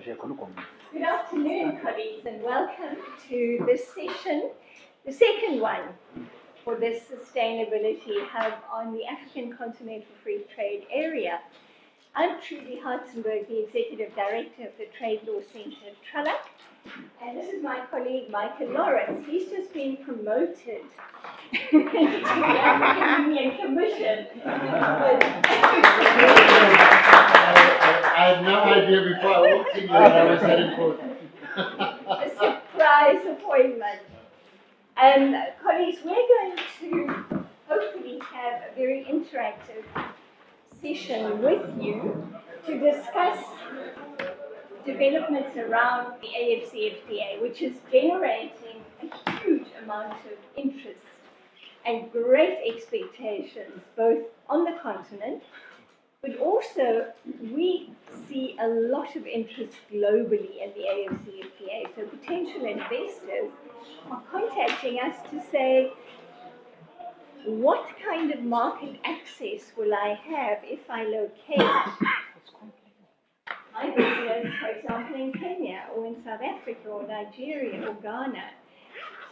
Good afternoon, colleagues, and welcome to this session, the second one for this Sustainability Hub on the African Continental Free Trade Area. I'm Trudy Hartzenberg, the Executive Director of the Trade Law Centre, Trelleck, and this is my colleague, Michael Lawrence. He's just been promoted to the African Union Commission. I had no idea before I walked in that I was that important. A surprise appointment. Colleagues, we're going to hopefully have a very interactive session with you to discuss developments around the AfCFTA, which is generating a huge amount of interest and great expectations both on the continent, but also we see a lot of interest globally in the AfCFTA. So potential investors are contacting us to say, what kind of market access will I have if I locate my business, for example, in Kenya or in South Africa or Nigeria or Ghana?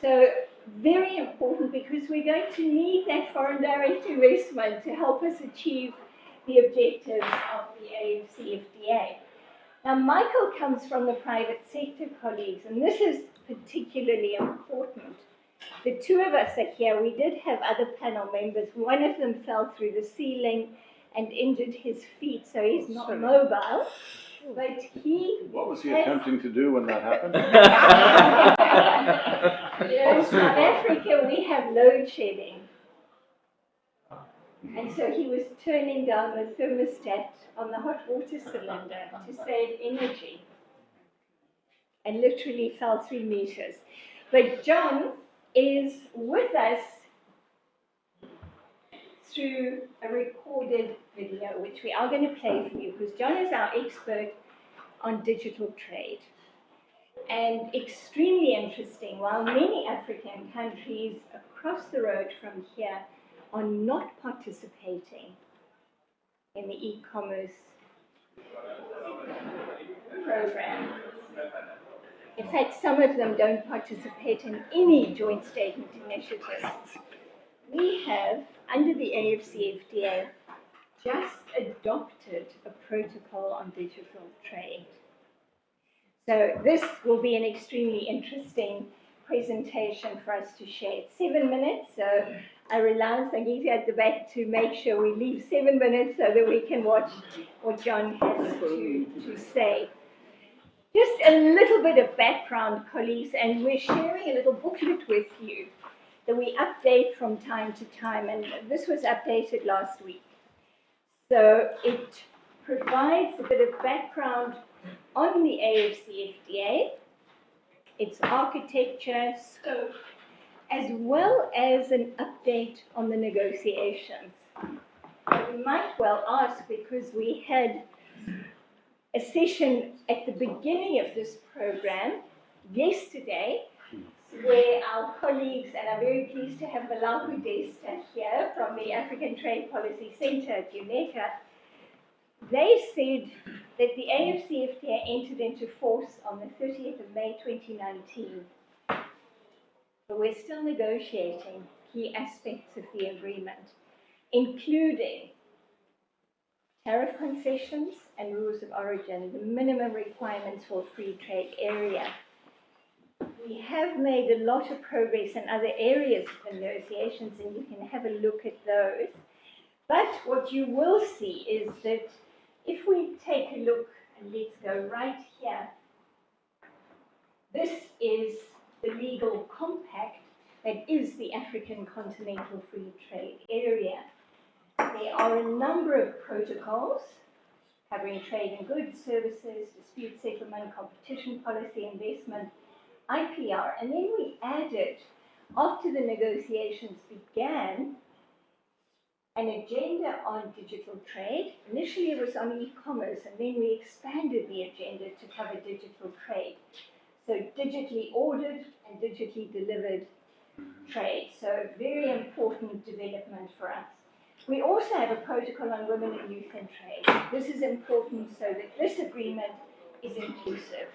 So very important, because we're going to need that foreign direct investment to help us achieve the objectives of the AfCFTA. Now, Michael comes from the private sector, colleagues, and this is particularly important. The two of us are here. We did have other panel members. One of them fell through the ceiling and injured his feet, so he's not mobile. But What was he attempting to do when that happened? In South Africa, we have load shedding. And so he was turning down the thermostat on the hot water cylinder to save energy and literally fell 3 meters. But John is with us through a recorded video, which we are going to play for you, because John is our expert on digital trade. And extremely interesting, while many African countries across the road from here are not participating in the e-commerce program. In fact, some of them don't participate in any joint statement initiatives. We have, under the AfCFTA, just adopted a protocol on digital trade. So this will be an extremely interesting presentation for us to share. It's 7 minutes, so I rely on Sangeeta at the back to make sure we leave 7 minutes so that we can watch what John has to say. Just a little bit of background, colleagues, and we're sharing a little booklet with you that we update from time to time, and this was updated last week. So it provides a bit of background on the AfCFTA, its architecture, scope, as well as an update on the negotiations. You might well ask, because we had a session at the beginning of this program yesterday, where our colleagues, and I'm very pleased to have Malawi Desta here from the African Trade Policy Centre at UNECA, they said that the AfCFTA entered into force on the 30th of May 2019. But we're still negotiating key aspects of the agreement, including tariff concessions and rules of origin, the minimum requirements for a free trade area. We have made a lot of progress in other areas of the negotiations, and you can have a look at those. But what you will see is that if we take a look, and let's go right here, this is the legal compact that is the African Continental Free Trade Area. There are a number of protocols covering trade in goods, services, dispute settlement, competition policy, investment, IPR, and then we added, after the negotiations began, an agenda on digital trade. Initially it was on e-commerce, and then we expanded the agenda to cover digital trade. So digitally ordered and digitally delivered trade. So very important development for us. We also have a protocol on women and youth in trade. This is important so that this agreement is inclusive.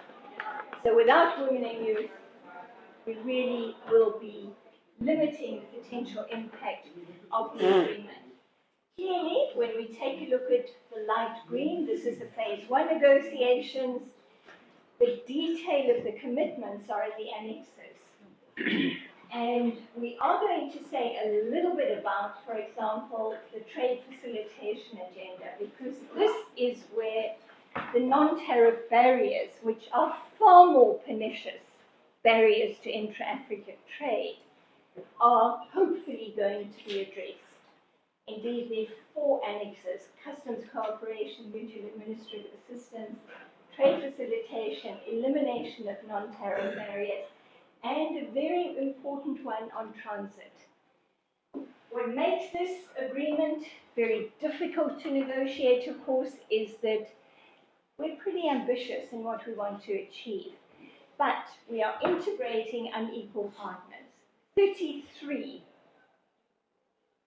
So without women and youth, we really will be limiting the potential impact of the agreement. Clearly, when we take a look at the light green, this is the phase 1 negotiations. The detail of the commitments are in the annexes. And we are going to say a little bit about, for example, the trade facilitation agenda, because this is where the non-tariff barriers, which are far more pernicious barriers to intra-African trade, are hopefully going to be addressed. Indeed, there are 4 annexes: customs cooperation, mutual administrative assistance, trade facilitation, elimination of non-tariff barriers, and a very important one on transit. What makes this agreement very difficult to negotiate, of course, is that we're pretty ambitious in what we want to achieve, but we are integrating unequal partners. 33,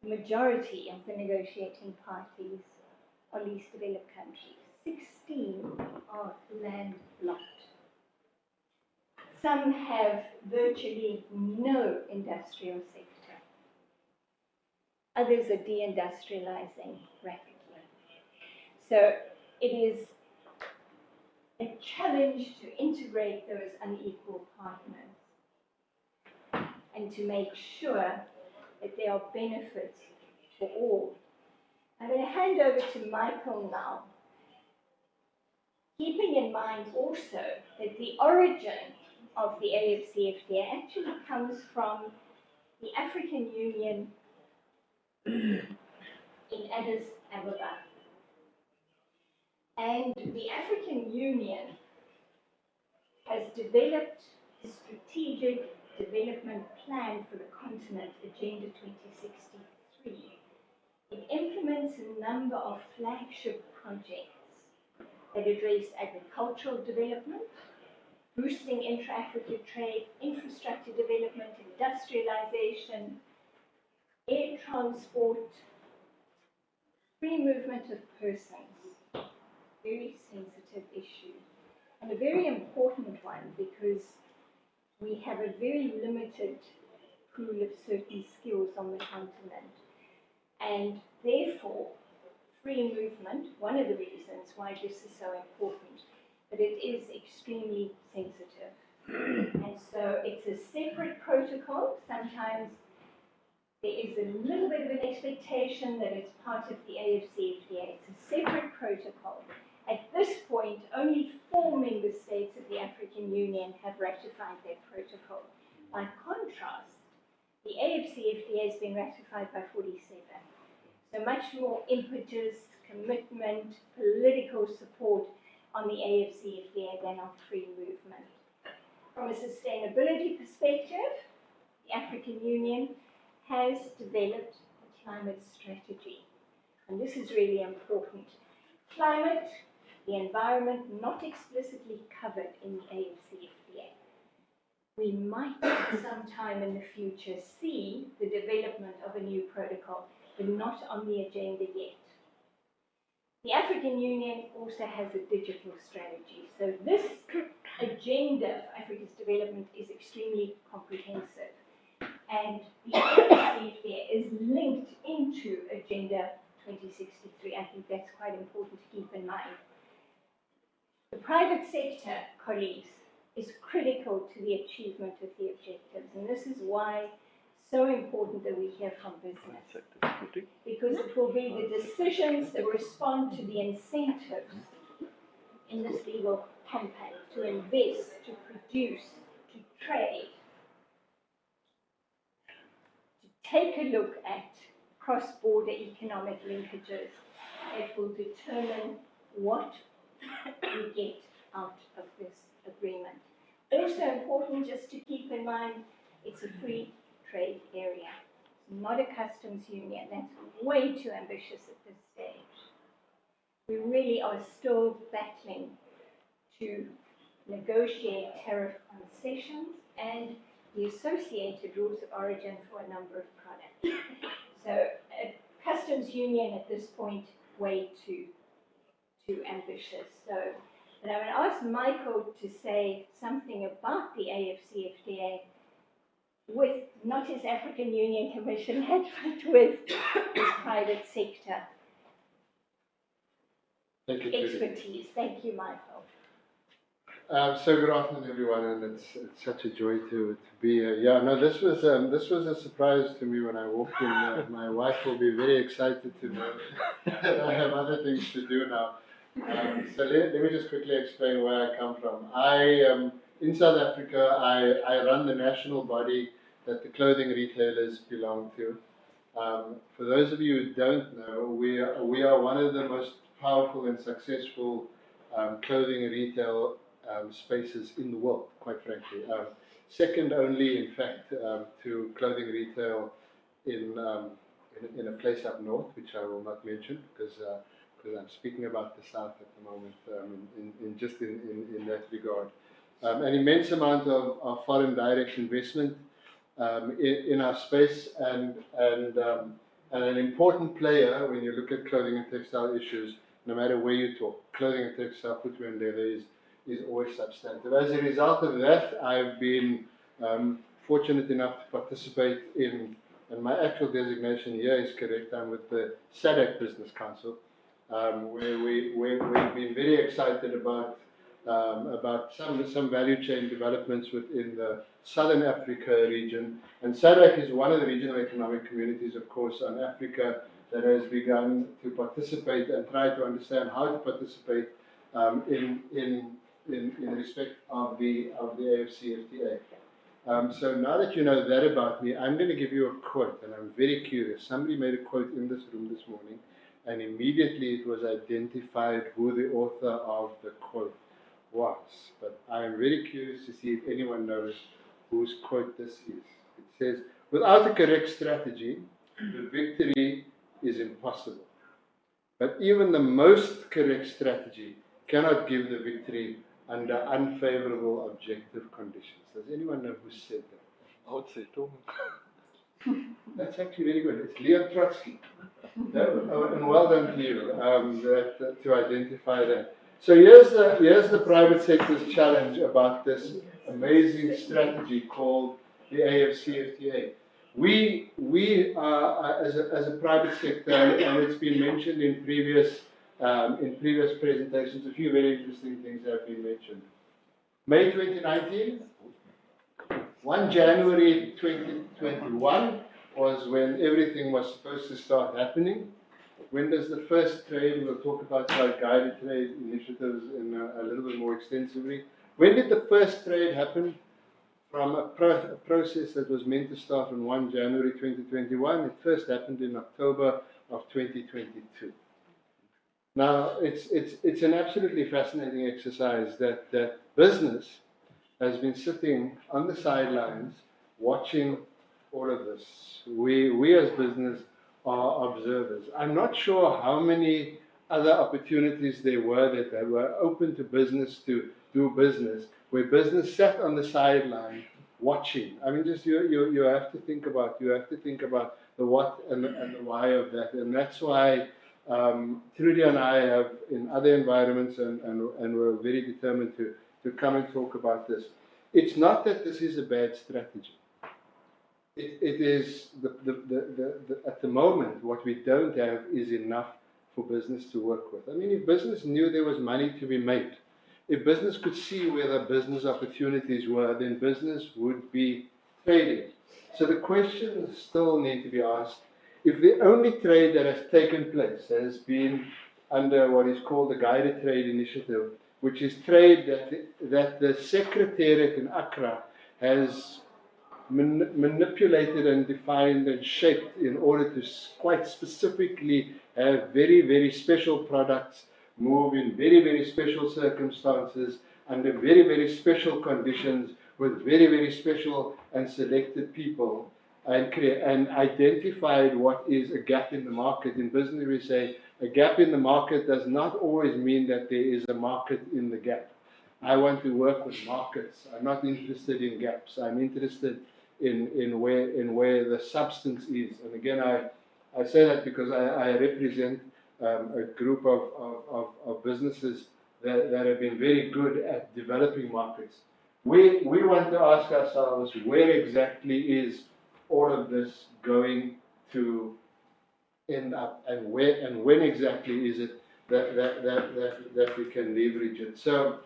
the majority of the negotiating parties are least developed countries. 16 are landlocked. Some have virtually no industrial sector. Others are deindustrializing rapidly. So it is a challenge to integrate those unequal partners and to make sure that there are benefits for all. I'm going to hand over to Michael now, keeping in mind also that the origin of the AfCFTA actually comes from the African Union in Addis Ababa. And the African Union has developed a strategic development plan for the continent, Agenda 2063. It implements a number of flagship projects that address agricultural development, boosting intra-African trade, infrastructure development, industrialization, air transport, free movement of persons, very sensitive issue, and a very important one because we have a very limited pool of certain skills on the continent. And therefore, free movement, one of the reasons why this is so important, but it is extremely sensitive. And so it's a separate protocol. Sometimes there is a little bit of an expectation that it's part of the AfCFTA. It's a separate protocol. At this point, only 4 member states of the African Union have ratified that protocol. By contrast, the AfCFTA has been ratified by 47. So much more impetus, commitment, political support on the AfCFTA than on free movement. From a sustainability perspective, the African Union has developed a climate strategy. And this is really important. Climate, the environment, not explicitly covered in the AfCFTA. We might sometime in the future see the development of a new protocol, but not on the agenda yet. The African Union also has a digital strategy. So this agenda for Africa's development is extremely comprehensive. And the AfCFTA is linked into Agenda 2063. I think that's quite important to keep in mind. The private sector, colleagues, is critical to the achievement of the objectives. And this is why so important that we hear from business, because it will be the decisions that respond to the incentives in this legal compact to invest, to produce, to trade, to take a look at cross-border economic linkages that will determine what we get out of this agreement. Also important just to keep in mind, it's a free trade area. It's not a customs union. That's way too ambitious at this stage. We really are still battling to negotiate tariff concessions and the associated rules of origin for a number of products. So a customs union at this point, way too ambitious. So But I would ask Michael to say something about the AfCFTA with not his African Union Commission head, but with his private sector Thank you, Judy. expertise. Thank you, Michael. So good afternoon, everyone, and it's such a joy to be here. Yeah, no, this was a surprise to me when I walked in. My wife will be very excited to know that I have other things to do now. So let me just quickly explain where I come from. In South Africa, I run the national body that the clothing retailers belong to. For those of you who don't know, we are one of the most powerful and successful clothing retail spaces in the world, quite frankly. Second only, in fact, to clothing retail in a place up north, which I will not mention because I'm speaking about the south at the moment. In that regard, an immense amount of foreign direct investment in our space, and an important player when you look at clothing and textile issues. No matter where you talk, clothing and textile, footwear and leather is always substantive. As a result of that, I've been fortunate enough to participate in, and my actual designation here is correct, I'm with the SADC Business Council, where we've been very excited about some value chain developments within the Southern Africa region. And SADC is one of the regional economic communities, of course, on Africa that has begun to participate and try to understand how to participate in respect of the AfCFTA. So now that you know that about me, I'm going to give you a quote, and I'm very curious. Somebody made a quote in this room this morning, and immediately it was identified who the author of the quote was. But I am very curious to see if anyone knows whose quote this is. It says, "Without a correct strategy, the victory is impossible. But even the most correct strategy cannot give the victory under unfavorable objective conditions." Does anyone know who said that? I would say Tom. That's actually very good. It's Leon Trotsky. And well done to you to identify that. So here's the private sector's challenge about this amazing strategy called the AfCFTA. We are as a private sector, and it's been mentioned in previous presentations. A few very interesting things have been mentioned. May 2019, 1 January 2021 was when everything was supposed to start happening. When does the first trade? We'll talk about guided trade initiatives in a little bit more extensively. When did the first trade happen? From a process that was meant to start on 1 January 2021, it first happened in October of 2022. Now, it's an absolutely fascinating exercise that business has been sitting on the sidelines watching all of this. We as business are observers. I'm not sure how many other opportunities there were that were open to business to do business, where business sat on the sideline watching. I mean, just you have to think about the what and the why of that, and that's why Trudy and I have in other environments, and we're very determined to come and talk about this. It's not that this is a bad strategy. It is at the moment what we don't have is enough for business to work with. I mean, if business knew there was money to be made, if business could see where the business opportunities were, then business would be trading. So the questions still need to be asked. If the only trade that has taken place has been under what is called the Guided Trade Initiative, which is trade that the Secretariat in Accra has manipulated and defined and shaped in order to quite specifically have very, very special products move in very, very special circumstances under very, very special conditions with very, very special and selected people, and identified what is a gap in the market. In business we say a gap in the market does not always mean that there is a market in the gap. I want to work with markets. I'm not interested in gaps. I'm interested in where the substance is. And again, I say that because I represent a group of businesses that have been very good at developing markets. We want to ask ourselves, where exactly is all of this going to end up, and where and when exactly is it that we can leverage it? So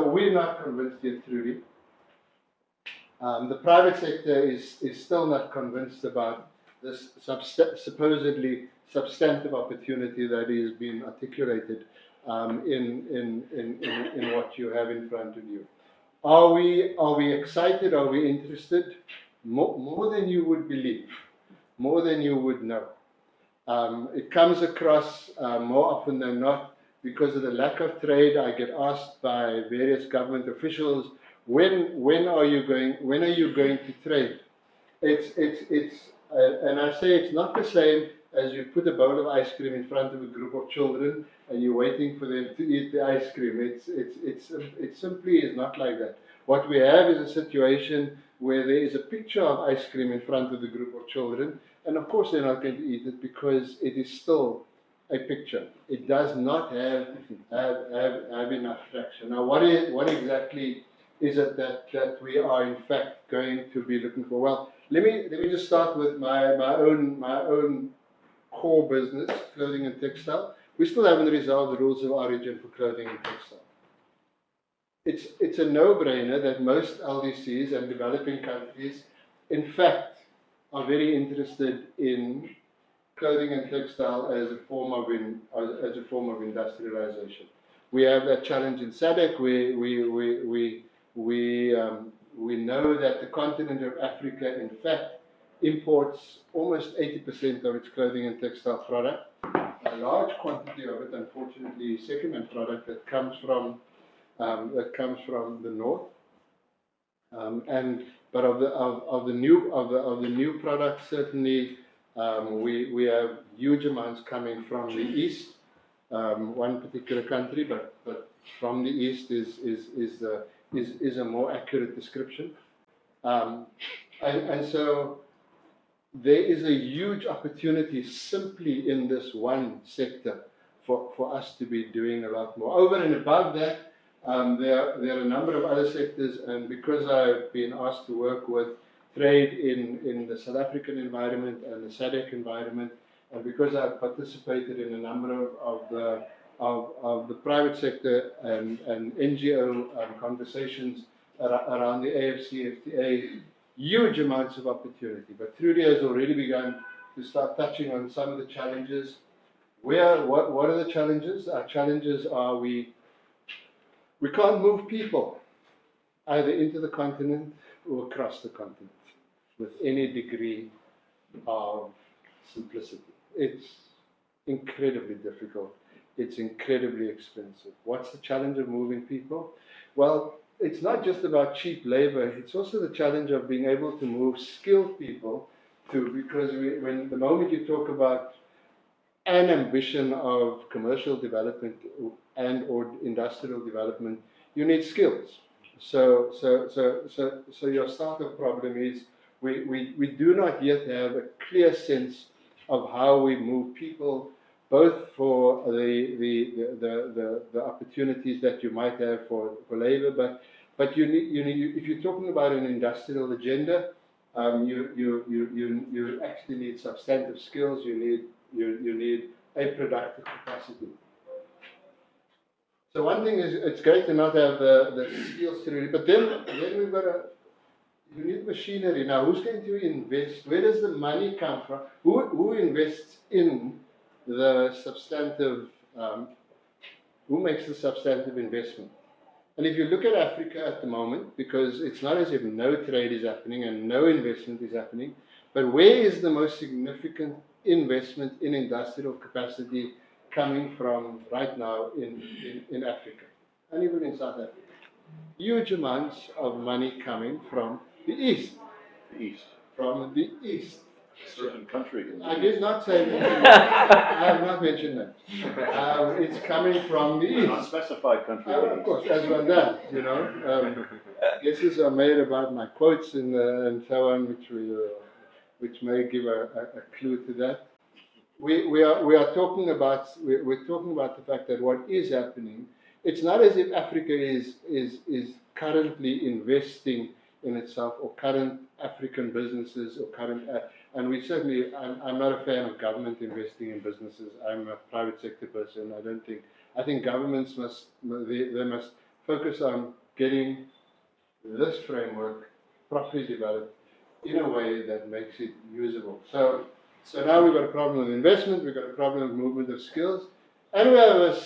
we're not convinced yet, truly. The private sector is still not convinced about this supposedly substantive opportunity that is being articulated in what you have in front of you. Are we excited? Are we interested? More than you would believe, more than you would know. It comes across more often than not because of the lack of trade. I get asked by various government officials, when are you going to trade? And I say it's not the same as you put a bowl of ice cream in front of a group of children and you're waiting for them to eat the ice cream. It simply is not like that. What we have is a situation where there is a picture of ice cream in front of the group of children, and of course they're not going to eat it because it is still a picture. It does not have enough traction. Now, what exactly is it that we are in fact going to be looking for? Well, let me just start with my own core business, clothing and textile. We still haven't resolved the rules of origin for clothing and textile. It's a no-brainer that most LDCs and developing countries, in fact, are very interested in clothing and textile as a form of industrialization. We have that challenge in SADC. We know that the continent of Africa, in fact, imports almost 80% of its clothing and textile product. A large quantity of it, unfortunately, is second-hand product that comes from the north. But of the new products, certainly we have huge amounts coming from the east. One particular country, but from the east is a more accurate description. And so there is a huge opportunity simply in this one sector for us to be doing a lot more. Over and above that, there are a number of other sectors, and because I've been asked to work with trade in the South African environment and the SADC environment, and because I've participated in a number of the private sector and NGO conversations around the AfCFTA, huge amounts of opportunity. But Trudy has already begun to start touching on some of the challenges. What are the challenges? Our challenges are we can't move people either into the continent or across the continent with any degree of simplicity. It's incredibly difficult. It's incredibly expensive. What's the challenge of moving people? Well, it's not just about cheap labor. It's also the challenge of being able to move skilled people too, because when the moment you talk about an ambition of commercial development and or industrial development, you need skills. So your startup problem is we do not yet have a clear sense of how we move people, both for the opportunities that you might have for labor, but you need if you're talking about an industrial agenda, you actually need substantive skills. You need a productive capacity. So one thing is, it's great to not have the skills to really, but then we've got you need machinery. Now, who's going to invest? Where does the money come from? Who invests in the substantive, who makes the substantive investment? And if you look at Africa at the moment, because it's not as if no trade is happening and no investment is happening, but where is the most significant investment in industrial capacity coming from right now in Africa, and even in South Africa? Huge amounts of money coming from the East. The East. From the East. A certain country in the I East. did not say that. I have not mentioned that. It's coming from the East. Unspecified country in the Of East. course, as one does, you know. Guesses are made about my quotes and so on, which may give a clue to that. We're talking about the fact that what is happening it's not as if Africa is currently investing in itself, or current African businesses, or current, and we certainly, I'm not a fan of government investing in businesses. I'm a private sector person. I think governments they must focus on getting this framework properly developed in a way that makes it usable. So now we've got a problem with investment, we've got a problem with movement of skills, and we have a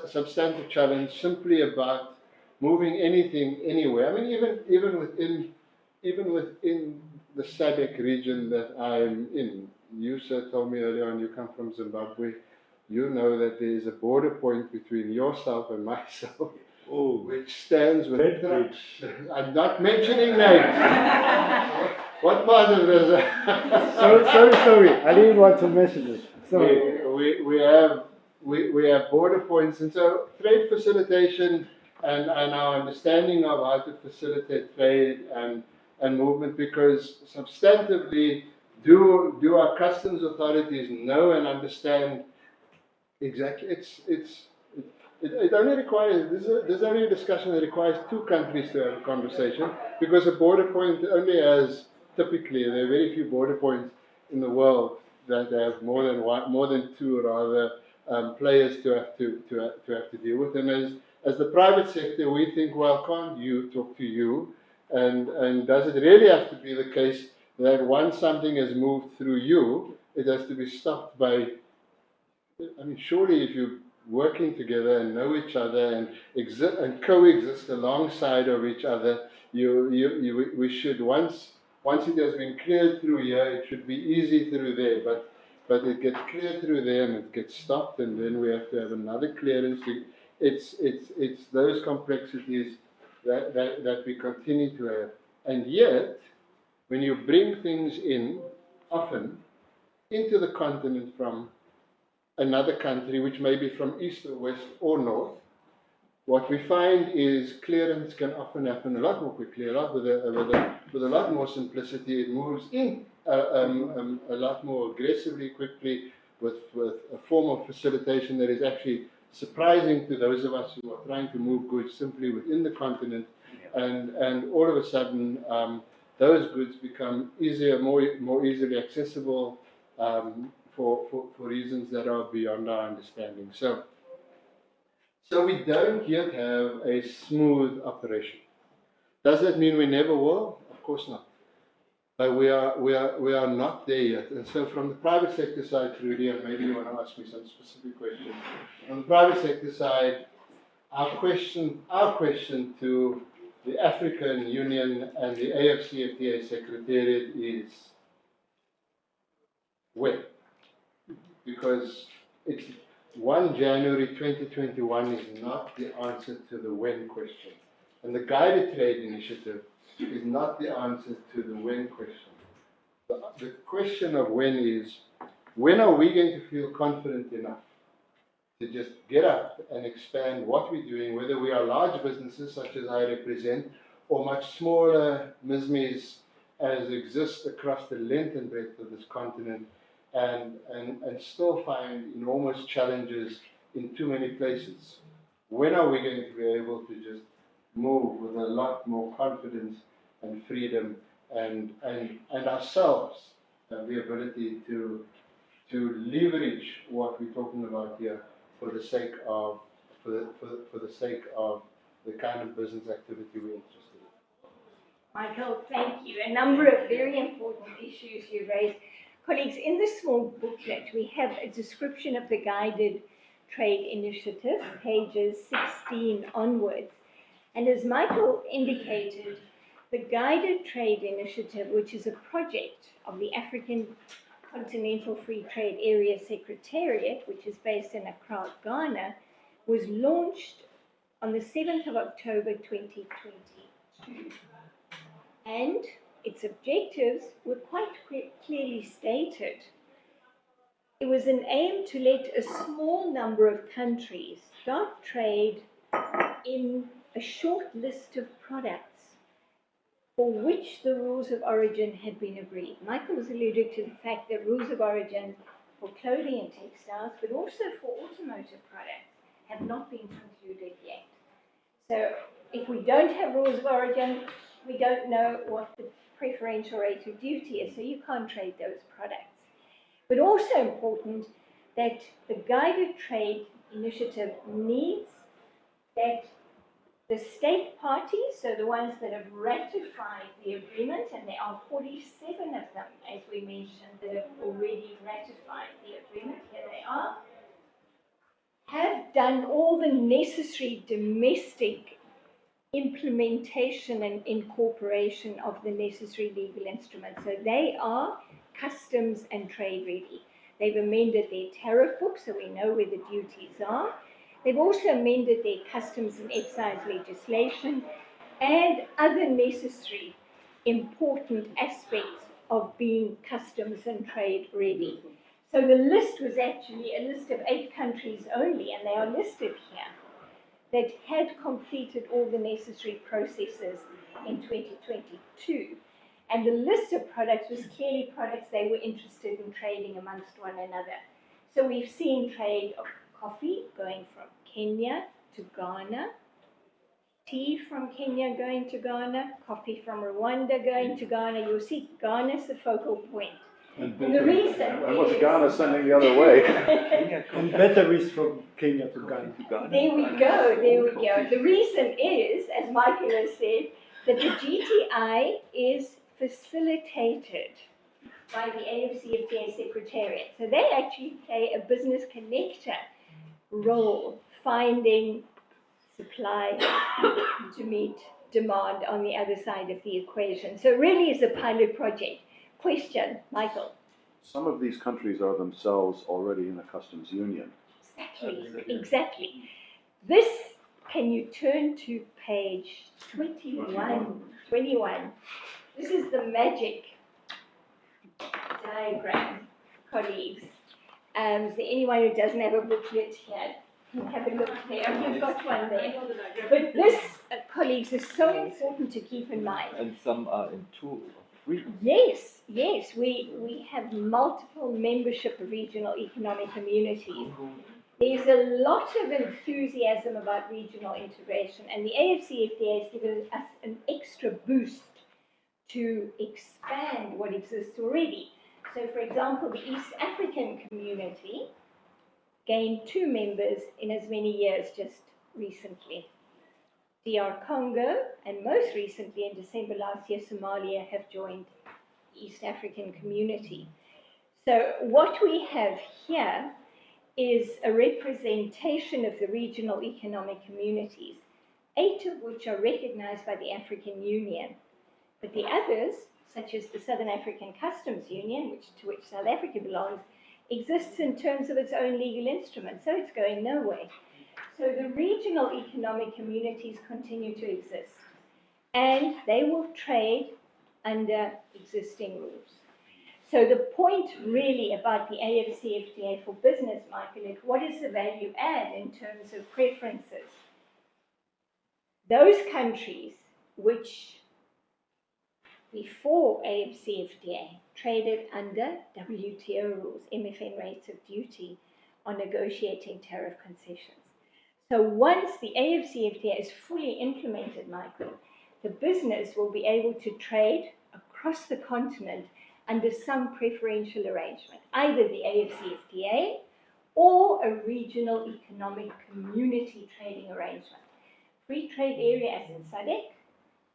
substantive challenge simply about moving anything anywhere. I mean, even within the SADC region that I'm in. You, sir, told me earlier on you come from Zimbabwe. You know that there is a border point between yourself and myself, which stands with trucks. I'm not mentioning names. What part of this? Sorry. I didn't want to mention it. Sorry. We have border points, and so trade facilitation and our understanding of how to facilitate trade and movement, because substantively, do our customs authorities know and understand exactly? It only requires, this is only a discussion that requires two countries to have a conversation, because a border point only has, typically, there are very few border points in the world that have more than two rather players to have to deal with. And as the private sector, we think, well, can't you talk to you? And does it really have to be the case that once something has moved through you, it has to be stopped by, I mean, surely if you're working together and know each other and exist and coexist alongside of each other, we should, once it has been cleared through here, it should be easy through there. But it gets cleared through there and it gets stopped, and then we have to have another clearance. It's those complexities that we continue to have. And yet, when you bring things in, often, into the continent from another country, which may be from east or west or north, what we find is clearance can often happen a lot more quickly, with a lot more simplicity. It moves in a lot more aggressively, quickly, with a form of facilitation that is actually surprising to those of us who are trying to move goods simply within the continent, and all of a sudden those goods become easier, more easily accessible for reasons that are beyond our understanding. So we don't yet have a smooth operation. Does that mean we never will? Of course not. But we are not there yet. And so from the private sector side, Trudy, and maybe you want to ask me some specific questions. On the private sector side, our question to the African Union and the AfCFTA Secretariat is when? Because it's 1 January 2021 is not the answer to the when question. And the guided trade initiative is not the answer to the when question. The question of when is, when are we going to feel confident enough to just get up and expand what we're doing, whether we are large businesses such as I represent, or much smaller MISMEs as exist across the length and breadth of this continent, and still find enormous challenges in too many places. When are we going to be able to just move with a lot more confidence and freedom, and ourselves have the ability to leverage what we're talking about here for the sake of the kind of business activity we're interested in? Michael, thank you. A number of very important issues you raised. Colleagues, in the small booklet, we have a description of the guided trade initiative, pages 16 onwards. And as Michael indicated, the guided trade initiative, which is a project of the African Continental Free Trade Area Secretariat, which is based in Accra, Ghana, was launched on the 7th of October 2022. And its objectives were quite clearly stated. It was an aim to let a small number of countries start trade in a short list of products for which the rules of origin had been agreed. Michael was alluded to the fact that rules of origin for clothing and textiles, but also for automotive products, have not been concluded yet. So if we don't have rules of origin, we don't know what the preferential rate of duty is, so you can't trade those products. But also important that the guided trade initiative needs that the state parties, so the ones that have ratified the agreement, and there are 47 of them, as we mentioned, that have already ratified the agreement, here they are, have done all the necessary domestic implementation and incorporation of the necessary legal instruments. So they are customs and trade ready. They've amended their tariff book so we know where the duties are. They've also amended their customs and excise legislation and other necessary important aspects of being customs and trade ready. So the list was actually a list of 8 countries only, and they are listed here, that had completed all the necessary processes in 2022. And the list of products was clearly products they were interested in trading amongst one another. So we've seen trade of coffee going from Kenya to Ghana, tea from Kenya going to Ghana, coffee from Rwanda going to Ghana. You'll see Ghana's the focal point. And the reason And what's Ghana sending the other way? And batteries from Kenya to Ghana. There we go, there we go. The reason is, as Michael has said, that the GTI is facilitated by the AfCFTA Secretariat. So they actually play a business connector role, finding supply to meet demand on the other side of the equation. So it really is a pilot project. Question, Michael. Some of these countries are themselves already in a customs union. Exactly. This, can you turn to page 21? This is the magic diagram, colleagues. Is there anyone who doesn't have a booklet here? Have a look there. Oh, you've got one there. But this, colleagues, is so important to keep in mind. And some are in 2 or 3. Yes, we have multiple membership of regional economic communities. There's a lot of enthusiasm about regional integration, and the AfCFTA has given us an extra boost to expand what exists already. So, for example, the East African community gained 2 members in as many years just recently. DR Congo, and most recently in December last year, Somalia have joined the East African community. So what we have here is a representation of the regional economic communities, 8 of which are recognized by the African Union. But the others, such as the Southern African Customs Union, to which South Africa belongs, exists in terms of its own legal instruments, so it's going nowhere. So the regional economic communities continue to exist, and they will trade under existing rules. So the point really about the AfCFTA for business, Michael, is what is the value add in terms of preferences? Those countries which before AfCFTA traded under WTO rules, MFN rates of duty on negotiating tariff concessions. So once the AfCFTA is fully implemented, Michael, the business will be able to trade across the continent under some preferential arrangement, either the AfCFTA or a regional economic community trading arrangement. Free trade area as in SADC,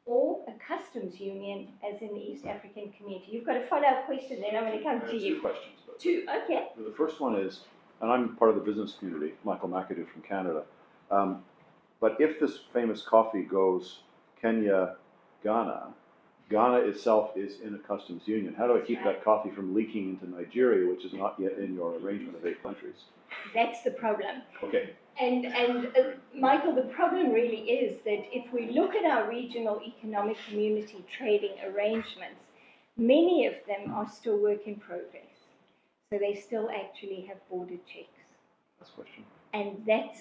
or a customs union as in the East African community. You've got a follow-up question, then I'm going to come to you. 2 questions. But 2, okay. the first one is, and I'm part of the business community, Michael McAdoo from Canada, but if this famous coffee goes Kenya, Ghana, Ghana itself is in a customs union. How do I keep that coffee from leaking into Nigeria, which is not yet in your arrangement of 8 countries? That's the problem. Okay. And Michael, the problem really is that if we look at our regional economic community trading arrangements, many of them are still work in progress. So they still actually have border checks. Last question. And that's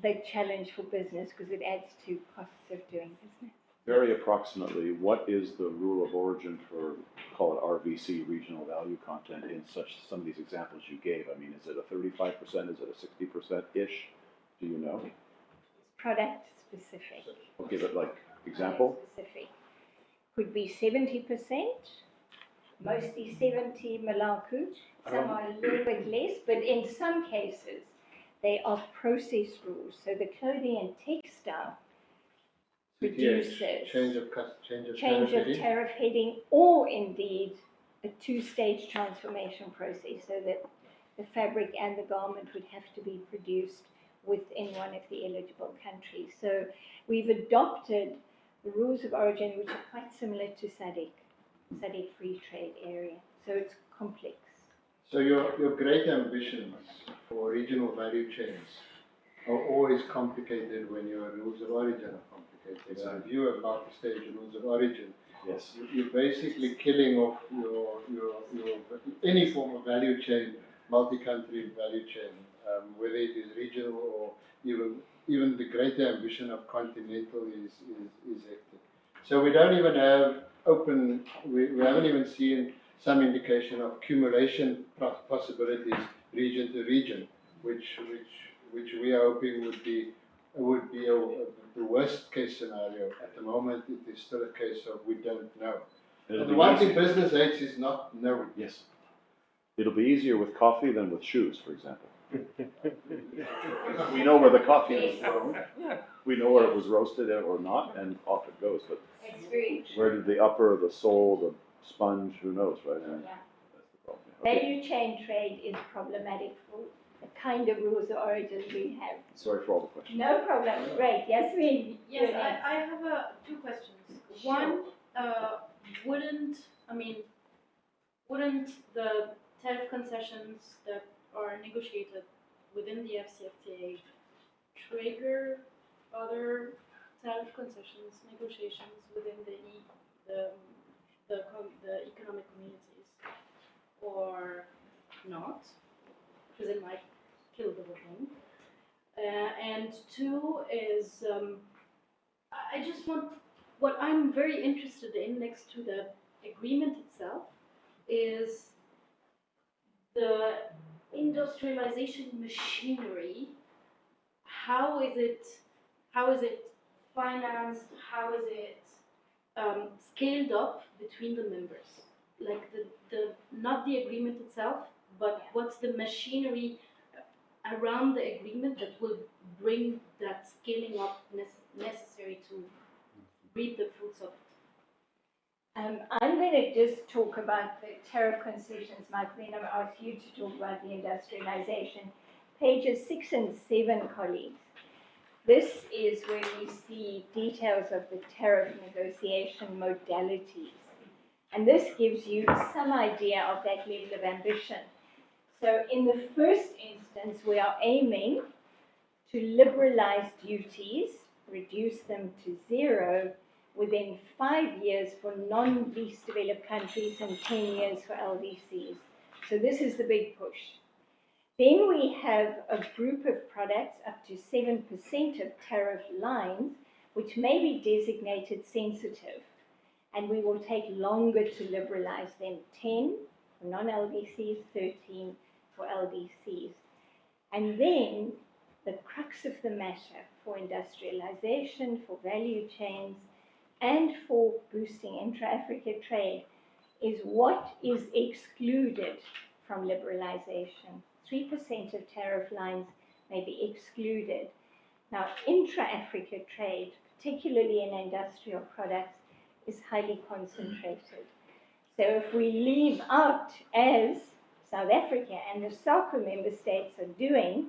the challenge for business because it adds to costs of doing business. Very approximately, what is the rule of origin for, call it RVC, regional value content, in some of these examples you gave? I mean, is it a 35%? Is it a 60%-ish? Do you know? It's product specific. Okay, but like, example? Specific. Could be 70%, mostly 70 Malaku. Some are a little bit less, but in some cases, they are process rules. So the clothing and textile producers change of tariff change of heading. tariff heading, or indeed a two-stage transformation process, so that the fabric and the garment would have to be produced within one of the eligible countries. So we've adopted the rules of origin, which are quite similar to SADC free trade area. So it's complex. So your great ambitions for regional value chains are always complicated when your rules of origin are complicated. So if you have multi-stage rules of origin, Yes. you're basically killing off your any form of value chain, multi-country value chain, whether it is regional or even the greater ambition of Continental is hectic. So we don't even have open. We haven't even seen some indication of accumulation possibilities region to region, which we are hoping would be the worst case scenario. At the moment, it is still a case of we don't know. It'll And be the one easy- thing business hates is not knowing. Yes. It'll be easier with coffee than with shoes, for example. We know where the coffee was grown. We know where it was roasted or not, and off it goes. But It's very where did the upper, the sole, the sponge, who knows, right? And Yeah. that's the problem. Okay. Value chain trade is problematic for the kind of rules of origin we have. Sorry for all the questions. No problem. Great. Yasmin. Yes, you're next. I have two questions. Sure. One, wouldn't the tariff concessions that are negotiated within the AfCFTA trigger other tariff concessions negotiations within the economic communities, or not? Because it might kill the whole thing. And two is, I just want, what I'm very interested in next to the agreement itself is the industrialization machinery. How is it financed? How is it scaled up between the members? Like the not the agreement itself, but what's the machinery around the agreement that will bring that scaling up necessary to reap the fruits of it. I'm going to just talk about the tariff concessions, Michael, then I'll ask you to talk about the industrialization. Pages 6 and 7, colleagues. This is where we see details of the tariff negotiation modalities. And this gives you some idea of that level of ambition. So in the first instance, we are aiming to liberalize duties, reduce them to zero within 5 years for non-least developed countries and 10 years for LDCs. So this is the big push. Then we have a group of products up to 7% of tariff lines, which may be designated sensitive, and we will take longer to liberalize them, 10 for non-LDCs, 13 for LDCs. And then the crux of the matter for industrialization, for value chains, and for boosting intra-Africa trade is what is excluded from liberalization. 3% of tariff lines may be excluded. Now, intra-Africa trade, particularly in industrial products, is highly concentrated. So if we leave out, as South Africa and the SACU member states are doing,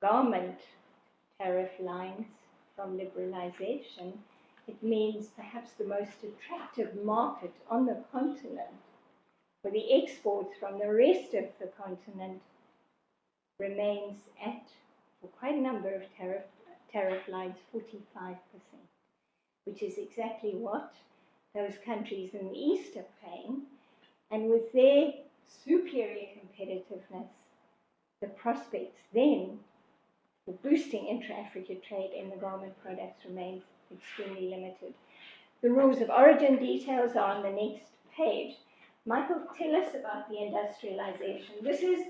garment tariff lines from liberalization, it means perhaps the most attractive market on the continent for the exports from the rest of the continent remains at, for quite a number of tariff lines, 45%, which is exactly what those countries in the East are paying. And with their superior competitiveness, the prospects then for boosting intra-Africa trade in the garment products remains extremely limited. The rules of origin details are on the next page. Michael, tell us about the industrialization. This is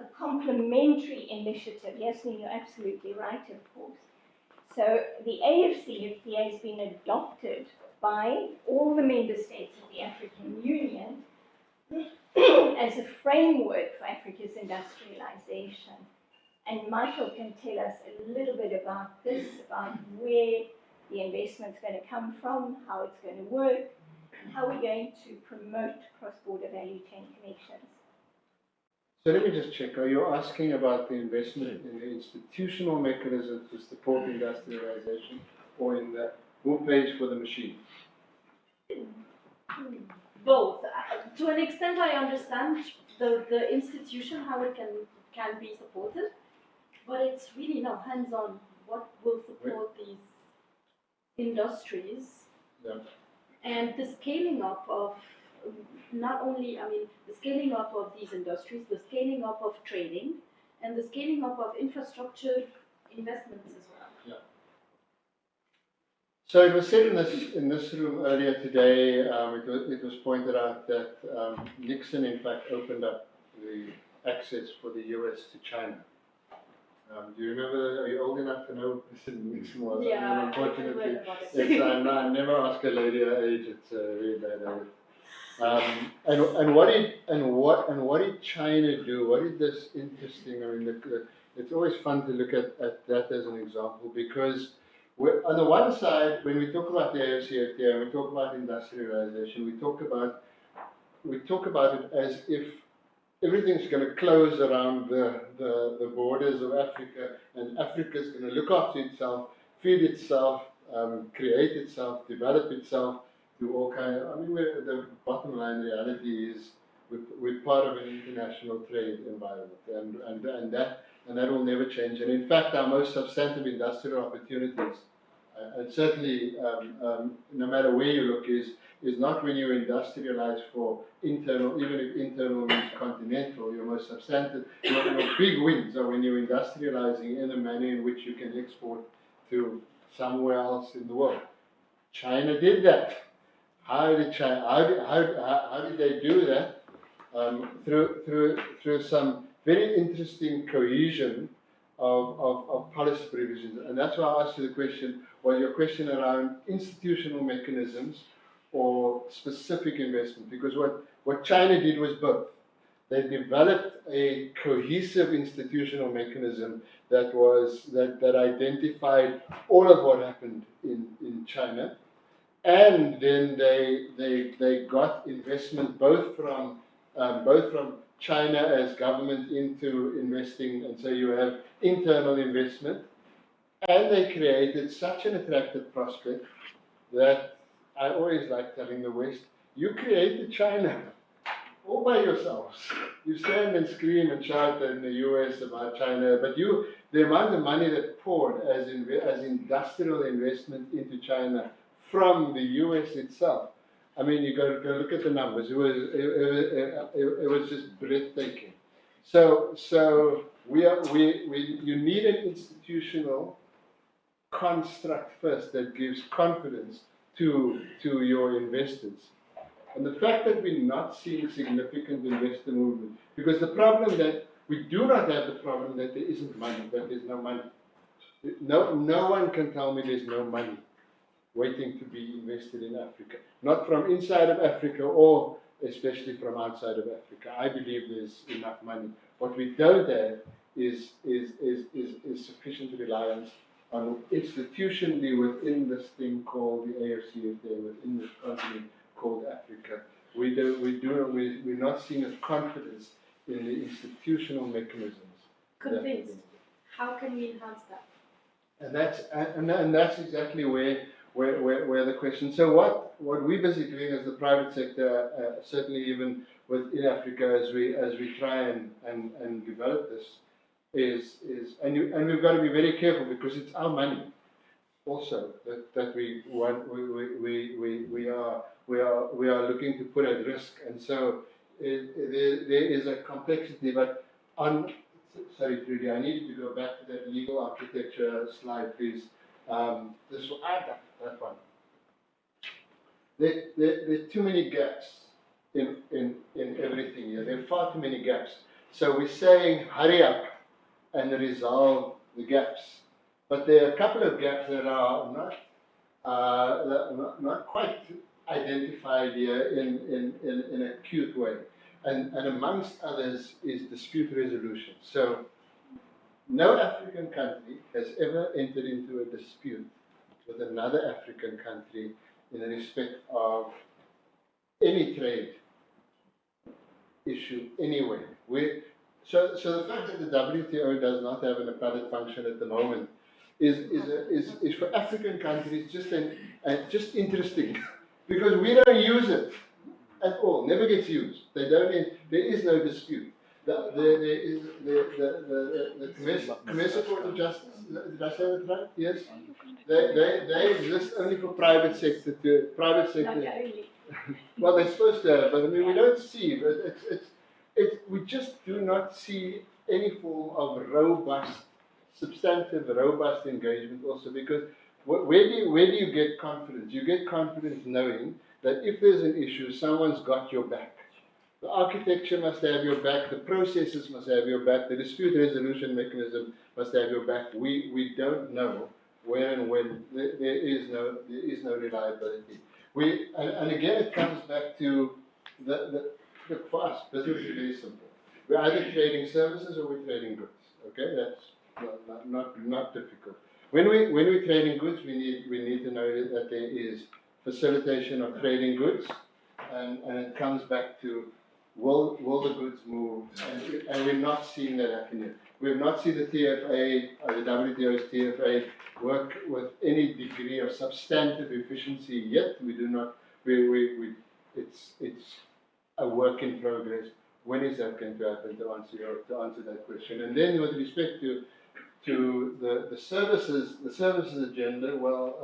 a complementary initiative. Yasmin, you're absolutely right, of course. So the AfCFTA has been adopted by all the member states of the African Union as a framework for Africa's industrialization. And Michael can tell us a little bit about this, about where the investment's going to come from, how it's going to work, and how we're going to promote cross-border value chain connections. So let me just check. Are you asking about the investment in the institutional mechanism to support industrialization, or in the who pays for the machine? Both. To an extent, I understand the institution, how it can be supported, but it's really now hands-on. What will support these industries? Yeah. And the scaling up of not only, I mean, the scaling up of these industries, the scaling up of trading, and the scaling up of infrastructure investments as well. Yeah. So it was said in this room earlier today, it was pointed out that Nixon in fact opened up the access for the US to China. Do you remember, are you old enough to know who Nixon was? Yeah, I mean, unfortunately, I read about it. yes, I never ask a lady her age, it's a really bad age. And what did China do? What did this interesting? I mean, it's always fun to look at that as an example, because on the one side, when we talk about the AfCFTA, we talk about industrialization, we talk about it as if everything's going to close around the borders of Africa, and Africa's going to look after itself, feed itself, create itself, develop itself, do all kind of. I mean, the bottom line reality is we're part of an international trade environment, and that will never change. And in fact, our most substantive industrial opportunities, and certainly no matter where you look, is not when you industrialize for internal, even if internal means continental, your most substantive, your big wins are when you're industrializing in a manner in which you can export to somewhere else in the world. China did that. How did they do that? Through some very interesting cohesion of policy provisions. And that's why I asked you the question, was your question around institutional mechanisms or specific investment? Because what China did was both. They developed a cohesive institutional mechanism that identified all of what happened in China, and then they got investment both from China as government into investing, and so you have internal investment, and they created such an attractive prospect that I always like telling the West, you created China all by yourselves. You stand and scream and shout in the US about China, but the amount of money that poured as industrial investment into China from the US itself, I mean, you go look at the numbers. It was just breathtaking. So you need an institutional construct first that gives confidence to your investors. And the fact that we're not seeing significant investor movement, because the problem that we do not have the problem that there isn't money, that there's no money. No one can tell me there's no money waiting to be invested in Africa. Not from inside of Africa or especially from outside of Africa. I believe there's enough money. What we don't have is sufficient reliance on institutionally within this thing called the AfCFTA, within this continent called Africa. We're not seeing a confidence in the institutional mechanisms. Convinced. How can we enhance that? And that's exactly where the question. So what we're busy doing as the private sector, certainly even within Africa, as we try and develop this, is we've got to be very careful, because it's our money also that we are looking to put at risk, and so there is a complexity. But sorry, Trudy, I needed to go back to that legal architecture slide, please. That one. There are too many gaps in everything here. There are far too many gaps. So we're saying hurry up and resolve the gaps. But there are a couple of gaps that are not quite identified here in an acute way. And amongst others is dispute resolution. So no African country has ever entered into a dispute with another African country in respect of any trade issue anywhere. So the fact that the WTO does not have an appellate function at the moment is for African countries just interesting because we don't use it at all. Never gets used. There is no dispute. The Commercial Court of Justice. Did I say that right? Yes. They exist only for private sector. Not only. Well, they're supposed to have, but I mean, we don't see. But we just do not see any form of substantive, robust engagement. Also, because where do you get confidence? You get confidence knowing that if there's an issue, someone's got your back. The architecture must have your back. The processes must have your back. The dispute resolution mechanism must have your back. We don't know where and when there is no reliability. And again, it comes back to for us, business is very simple. We're either trading services or we're trading goods. Okay, that's not difficult. When we're trading goods, we need to know that there is facilitation of trading goods, and it comes back to will the goods move, and we're not seeing that happen yet. We have not seen the TFA, the WTO's TFA, work with any degree of substantive efficiency yet. We do not. It's a work in progress. When is that going to happen? To answer that question, and then with respect to the services agenda, well,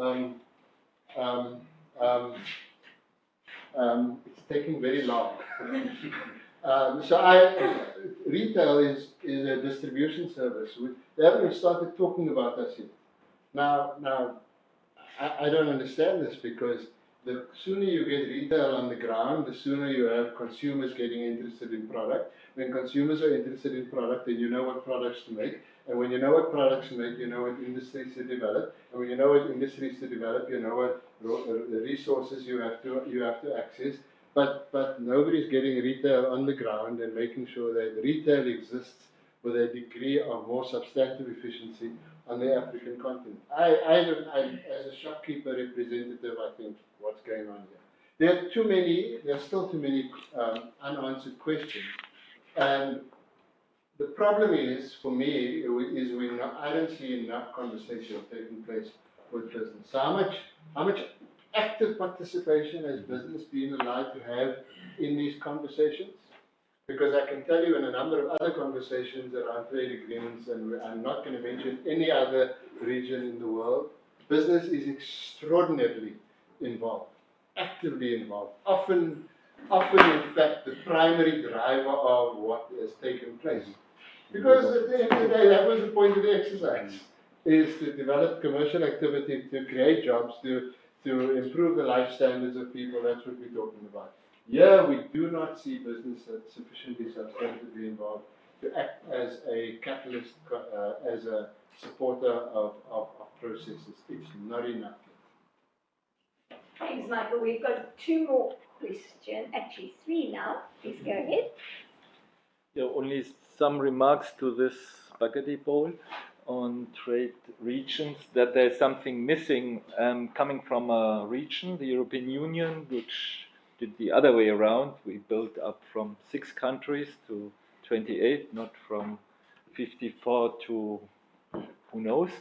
it's taking very long. Retail is a distribution service. They haven't even started talking about us yet. Now, I don't understand this because the sooner you get retail on the ground, the sooner you have consumers getting interested in product. When consumers are interested in product, then you know what products to make. And when you know what products to make, you know what industries to develop. And when you know what industries to develop, you know what the resources you have to access. But nobody's getting retail on the ground and making sure that retail exists with a degree of more substantive efficiency on the African continent. As a shopkeeper representative, I think what's going on here. There are still too many unanswered questions. And the problem is, for me, I don't see enough conversation taking place with business. So how much active participation has business been allowed to have in these conversations? Because I can tell you in a number of other conversations around trade agreements, and I'm not going to mention any other region in the world, business is extraordinarily involved, actively involved, often in fact the primary driver of what has taken place. Because at the end of the day, that was the point of the exercise, is to develop commercial activity, to create jobs, to improve the life standards of people. That's what we're talking about. Yeah, we do not see business that's sufficiently substantively involved to act as a catalyst, as a supporter of processes. It's not enough. Thanks, Michael. We've got two more questions, actually three now. Please go ahead. Yeah, only some remarks to this spaghetti bowl on trade regions, that there's something missing coming from a region, the European Union, which did the other way around. We built up from 6 countries to 28, not from 54 to who knows.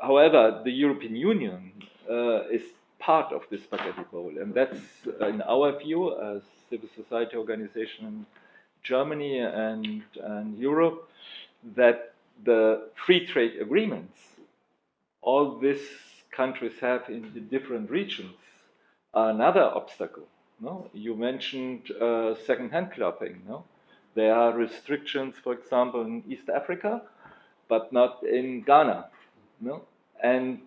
However, the European Union is part of the spaghetti bowl, and that's, in our view, as civil society organization in Germany and Europe, that the free trade agreements all these countries have in the different regions are another obstacle. No? You mentioned second-hand clothing. No? There are restrictions, for example, in East Africa, but not in Ghana. No? And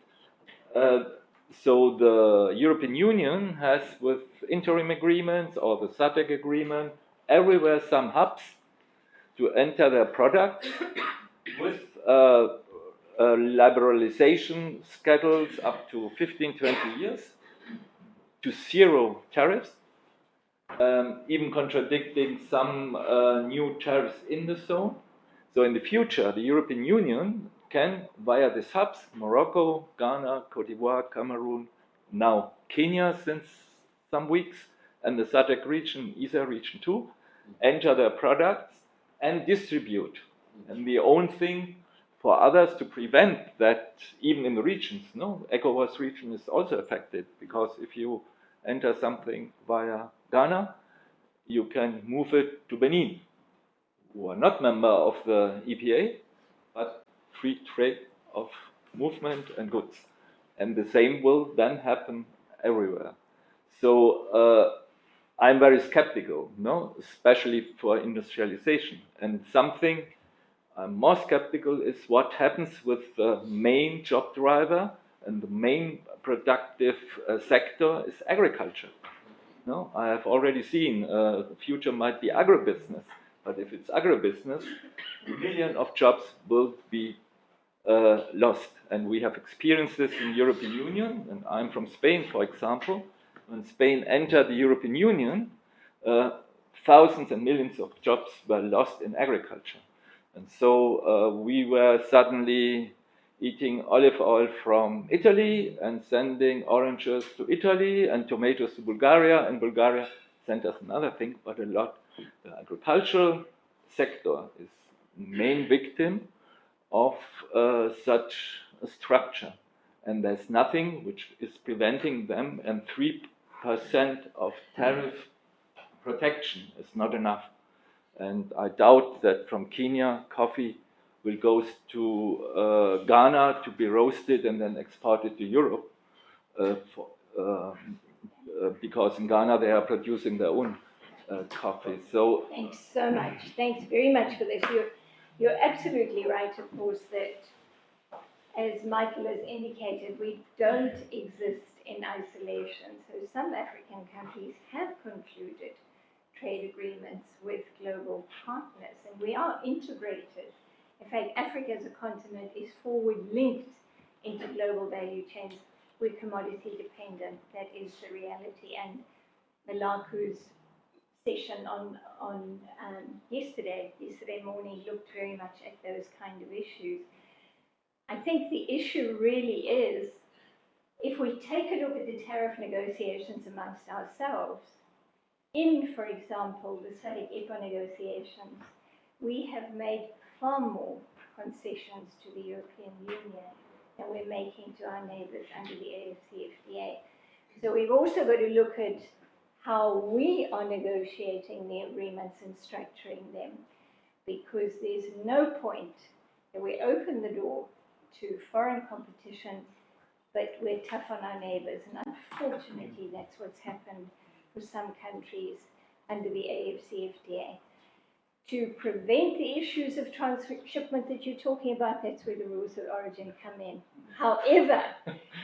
so the European Union has, with interim agreements or the SADC agreement, everywhere some hubs to enter their products with liberalization schedules up to 15, 20 years to zero tariffs, even contradicting some new tariffs in the zone. So in the future, the European Union can, via these hubs, Morocco, Ghana, Cote d'Ivoire, Cameroon, now Kenya since some weeks, and the SADC region, ESA region too, enter their products and distribute. And the only thing for others to prevent that, even in the regions, no, ECOWAS region is also affected, because if you enter something via Ghana, you can move it to Benin, who are not member of the EPA, but free trade of movement and goods. And the same will then happen everywhere. So I'm very skeptical, no, especially for industrialization. And something I'm more skeptical is what happens with the main job driver, and the main productive sector is agriculture. No, I have already seen the future might be agribusiness, but if it's agribusiness, millions of jobs will be lost. And we have experienced this in the European Union, and I'm from Spain, for example. When Spain entered the European Union, thousands and millions of jobs were lost in agriculture. And so we were suddenly eating olive oil from Italy and sending oranges to Italy and tomatoes to Bulgaria, and Bulgaria sent us another thing, but a lot. The agricultural sector is the main victim of such a structure. And there's nothing which is preventing them, and 3% of tariff protection is not enough. And I doubt that from Kenya, coffee will go to Ghana to be roasted and then exported to Europe, because in Ghana they are producing their own coffee. So thanks so much. Thanks very much for this. You're absolutely right, of course, that as Michael has indicated, we don't exist in isolation. So some African countries have concluded trade agreements with global partners, and we are integrated. In fact, Africa as a continent is forward linked into global value chains. We're commodity dependent. That is the reality. And Malaku's session on yesterday morning looked very much at those kind of issues. I think the issue really is, if we take a look at the tariff negotiations amongst ourselves, in, for example, the SADC-EPA negotiations, we have made far more concessions to the European Union than we're making to our neighbours under the AfCFTA. So we've also got to look at how we are negotiating the agreements and structuring them, because there's no point that we open the door to foreign competition, but we're tough on our neighbours. And unfortunately, that's what's happened for some countries under the AfCFTA. To prevent the issues of transshipment that you're talking about, that's where the rules of origin come in. However,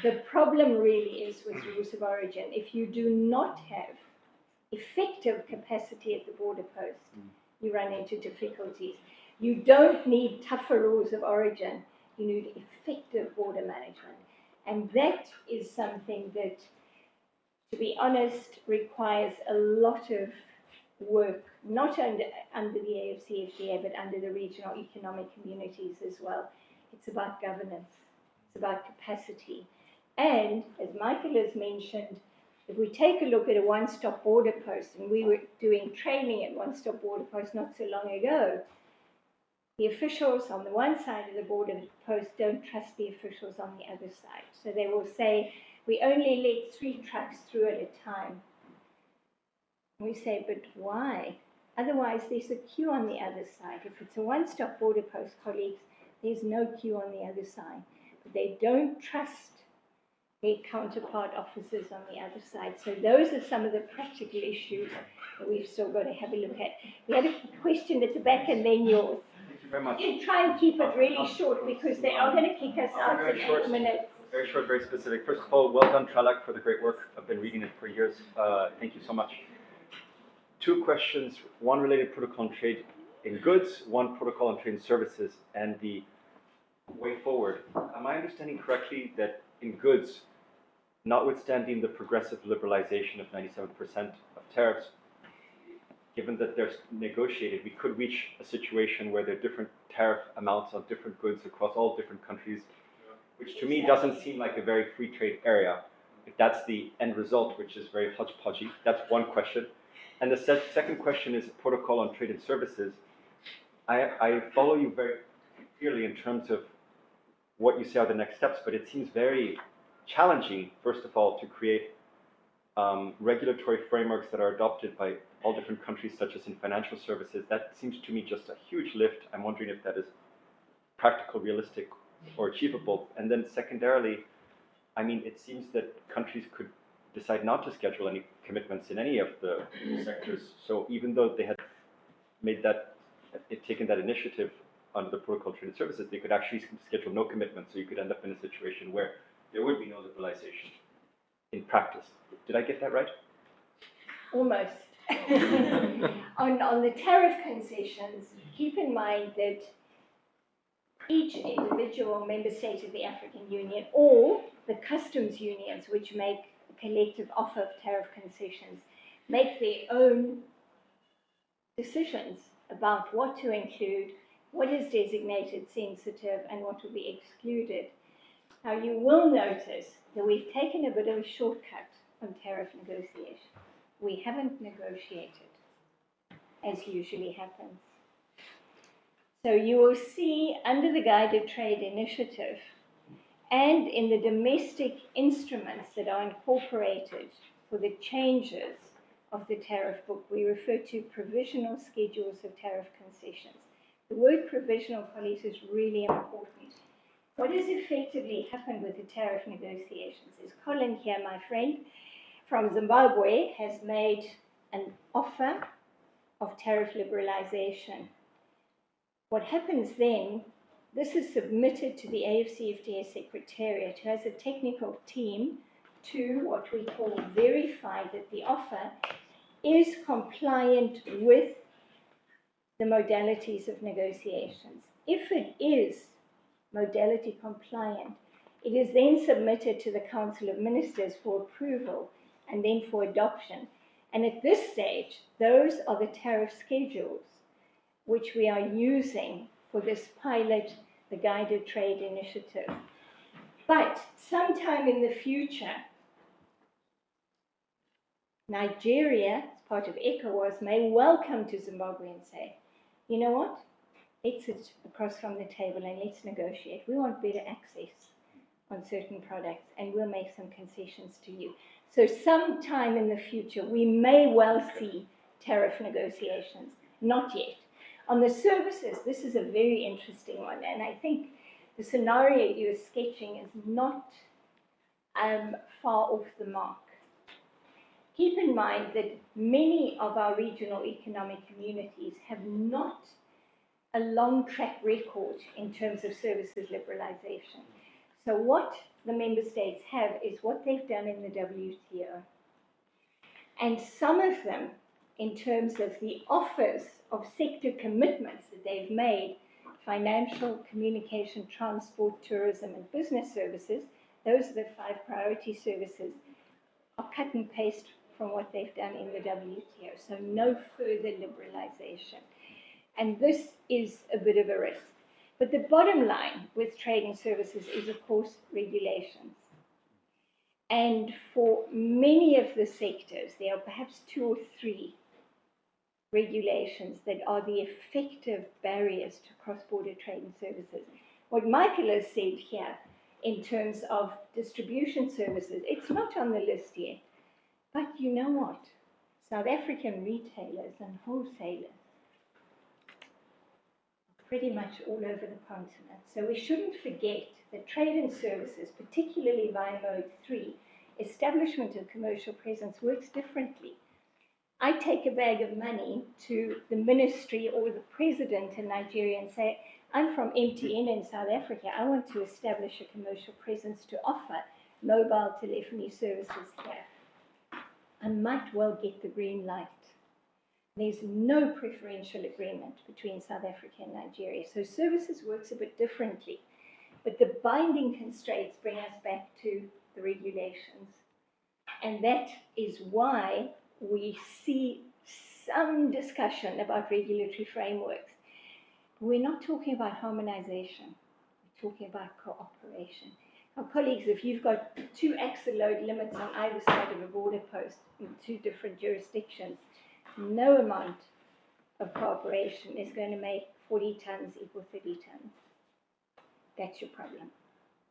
the problem really is with rules of origin. If you do not have effective capacity at the border post, you run into difficulties. You don't need tougher rules of origin. You need effective border management. And that is something that, to be honest, requires a lot of work, not under the AfCFTA, but under the regional economic communities as well. It's about governance. It's about capacity. And, as Michael has mentioned, if we take a look at a one-stop border post, and we were doing training at one-stop border post not so long ago, the officials on the one side of the border post don't trust the officials on the other side. So they will say, we only let 3 trucks through at a time. We say, but why? Otherwise, there's a queue on the other side. If it's a one-stop border post, colleagues, there's no queue on the other side. But they don't trust their counterpart officers on the other side. So those are some of the practical issues that we've still got to have a look at. We had a question at the back and then yours. Thank you very much. You try and keep it really short because they are going to kick us out in 8 minutes. Very short, very specific. First of all, well done, Tralak, for the great work. I've been reading it for years. Thank you so much. two questions, one related protocol on trade in goods, one protocol on trade in services, and the way forward. Am I understanding correctly that in goods, notwithstanding the progressive liberalization of 97% of tariffs, given that they're negotiated, we could reach a situation where there are different tariff amounts on different goods across all different countries, which to me doesn't seem like a very free trade area. If that's the end result, which is very hodgepodgey, that's one question. And the second question is protocol on trade and services. I follow you very clearly in terms of what you say are the next steps, but it seems very challenging, first of all, to create regulatory frameworks that are adopted by all different countries, such as in financial services. That seems to me just a huge lift. I'm wondering if that is practical, realistic, or achievable. And then secondarily, I mean, it seems that countries could decide not to schedule any commitments in any of the sectors. So even though they had made that, taken that initiative under the protocol on trade and services, they could actually schedule no commitments. So you could end up in a situation where there would be no liberalization in practice. Did I get that right? Almost. On the tariff concessions, keep in mind that each individual member state of the African Union or the customs unions, which make a collective offer of tariff concessions, make their own decisions about what to include, what is designated sensitive, and what will be excluded. Now, you will notice that we've taken a bit of a shortcut on tariff negotiation. We haven't negotiated, as usually happens. So you will see under the Guided Trade Initiative and in the domestic instruments that are incorporated for the changes of the tariff book, we refer to provisional schedules of tariff concessions. The word provisional, colleagues, is really important. What has effectively happened with the tariff negotiations is Colin here, my friend, from Zimbabwe, has made an offer of tariff liberalization. What happens then, this is submitted to the AfCFTA Secretariat, who has a technical team to what we call verify that the offer is compliant with the modalities of negotiations. If it is modality compliant, it is then submitted to the Council of Ministers for approval and then for adoption. And at this stage, those are the tariff schedules which we are using for this pilot, the Guided Trade Initiative. But sometime in the future, Nigeria, as part of ECOWAS, may well come to Zimbabwe and say, you know what, let's sit across from the table and let's negotiate. We want better access on certain products and we'll make some concessions to you. So sometime in the future, we may well see tariff negotiations, not yet. On the services, this is a very interesting one, and I think the scenario you're sketching is not far off the mark. Keep in mind that many of our regional economic communities have not a long track record in terms of services liberalization. So what the member states have is what they've done in the WTO. And some of them, in terms of the offers of sector commitments that they've made, financial, communication, transport, tourism, and business services, those are the 5 priority services, are cut and paste from what they've done in the WTO. So no further liberalization. And this is a bit of a risk. But the bottom line with trade and services is, of course, regulations. And for many of the sectors, there are perhaps 2 or 3 regulations that are the effective barriers to cross-border trade and services. What Michael has said here in terms of distribution services, it's not on the list yet. But you know what? South African retailers and wholesalers are pretty much all over the continent. So we shouldn't forget that trade and services, particularly via Mode 3, establishment of commercial presence works differently. I take a bag of money to the ministry or the president in Nigeria and say, I'm from MTN in South Africa. I want to establish a commercial presence to offer mobile telephony services here. I might well get the green light. There's no preferential agreement between South Africa and Nigeria. So services works a bit differently. But the binding constraints bring us back to the regulations. And that is why we see some discussion about regulatory frameworks. We're not talking about harmonization. We're talking about cooperation. Now, colleagues, if you've got 2 axle load limits on either side of a border post in 2 different jurisdictions, no amount of cooperation is going to make 40 tons equal 30 tons. That's your problem.